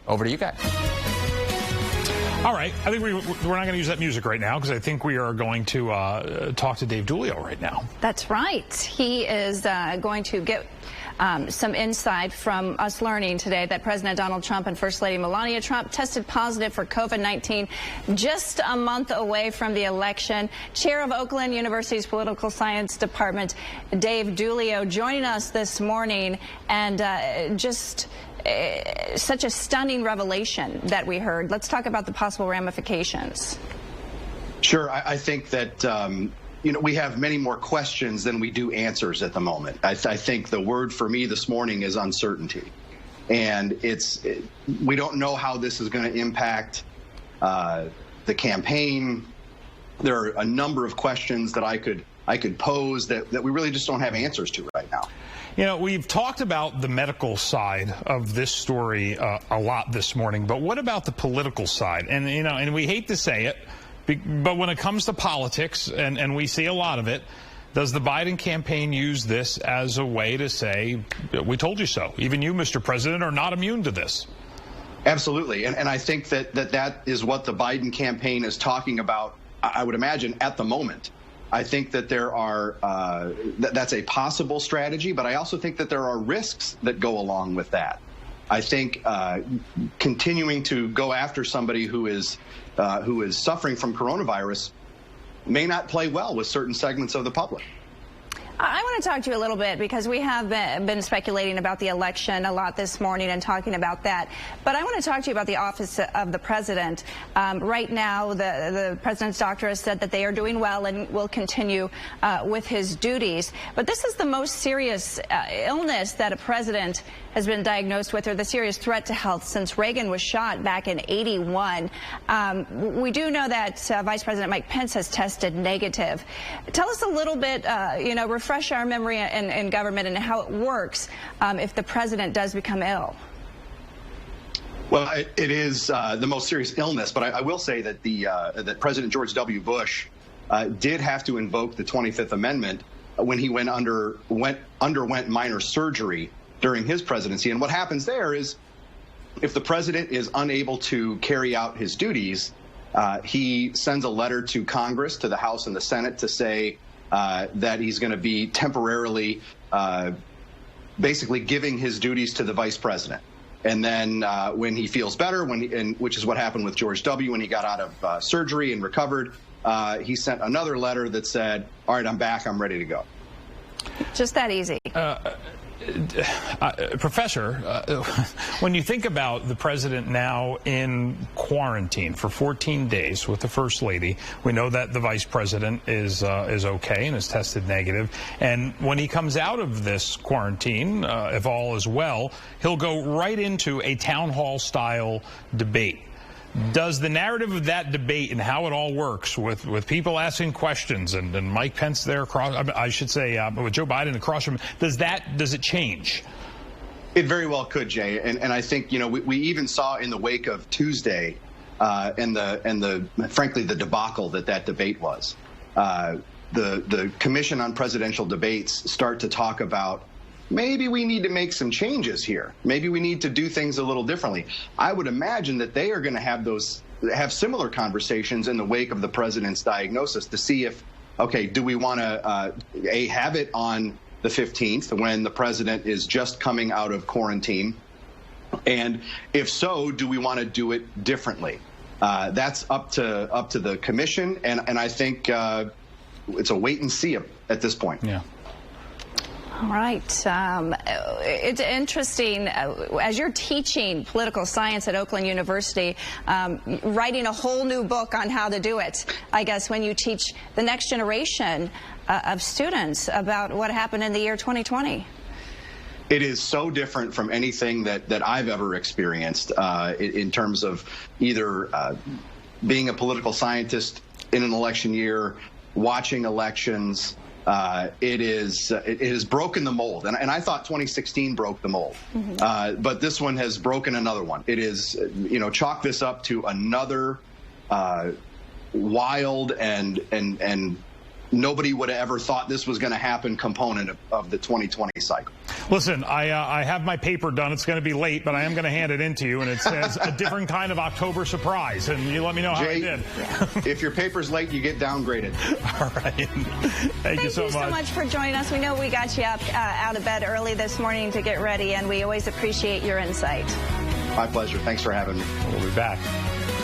Over to you guys. All right. I think we're not going to use that music right now because I think we are going to talk to Dave Dulio right now. That's right. He is going to get some insight from us learning today that President Donald Trump and First Lady Melania Trump tested positive for COVID-19 just a month away from the election. Chair of Oakland University's Political Science Department, Dave Dulio, joining us this morning, and such a stunning revelation that we heard. Let's talk about the possible ramifications. Sure. I think that, we have many more questions than we do answers at the moment. I think the word for me this morning is uncertainty. And we don't know how this is going to impact the campaign. There are a number of questions that I could pose that we really just don't have answers to right now. You know, we've talked about the medical side of this story a lot this morning, but what about the political side? And, and we hate to say it, but when it comes to politics, and we see a lot of it, does the Biden campaign use this as a way to say, we told you so? Even you, Mr. President, are not immune to this. Absolutely. And I think that is what the Biden campaign is talking about, I would imagine, at the moment. I think that there are that's a possible strategy, but I also think that there are risks that go along with that. I think continuing to go after somebody who is suffering from coronavirus may not play well with certain segments of the public. I want to talk to you a little bit because we have been speculating about the election a lot this morning and talking about that. But I want to talk to you about the office of the president. Right now, the president's doctor has said that they are doing well and will continue with his duties. But this is the most serious illness that a president has been diagnosed with, or the serious threat to health, since Reagan was shot back in '81. We do know that Vice President Mike Pence has tested negative. Tell us a little bit, refresh our memory in government and how it works if the president does become ill. Well, it is the most serious illness, but I will say that that President George W. Bush did have to invoke the 25th Amendment when he underwent minor surgery during his presidency. And what happens there is, if the president is unable to carry out his duties, he sends a letter to Congress, to the House and the Senate, to say that he's going to be temporarily basically giving his duties to the vice president. And then when he feels better, which is what happened with George W. when he got out of surgery and recovered, he sent another letter that said, all right, I'm back, I'm ready to go. Just that easy. Professor, when you think about the president now in quarantine for 14 days with the First Lady, we know that the Vice President is okay and is tested negative. And when he comes out of this quarantine, if all is well, he'll go right into a town hall style debate. Does the narrative of that debate and how it all works with people asking questions and Mike Pence there across, I should say, with Joe Biden across from him, does it change? It very well could, Jay. And I think, we even saw in the wake of Tuesday and frankly, the debacle that debate was. The Commission on Presidential Debates start to talk about, maybe we need to make some changes here. Maybe we need to do things a little differently. I would imagine that they are going to have similar conversations in the wake of the president's diagnosis to see if, okay, do we want to have it on the 15th when the president is just coming out of quarantine? And if so, do we want to do it differently? That's up to the commission, and I think it's a wait and see at this point. Yeah. All right. It's interesting, as you're teaching political science at Oakland University, writing a whole new book on how to do it, I guess, when you teach the next generation of students about what happened in the year 2020. It is so different from anything that I've ever experienced in terms of either being a political scientist in an election year, watching elections. It has broken the mold, and I thought 2016 broke the mold, but this one has broken another one. It is, chalk this up to another wild and nobody would have ever thought this was going to happen component of the 2020 cycle. Listen, I have my paper done. It's going to be late, but I am going to hand it in to you, and it says a different kind of October surprise, and you let me know how I did. If your paper's late, you get downgraded. All right. Thank you so much for joining us. We know we got you up out of bed early this morning to get ready, and we always appreciate your insight. My pleasure. Thanks for having me. We'll be back.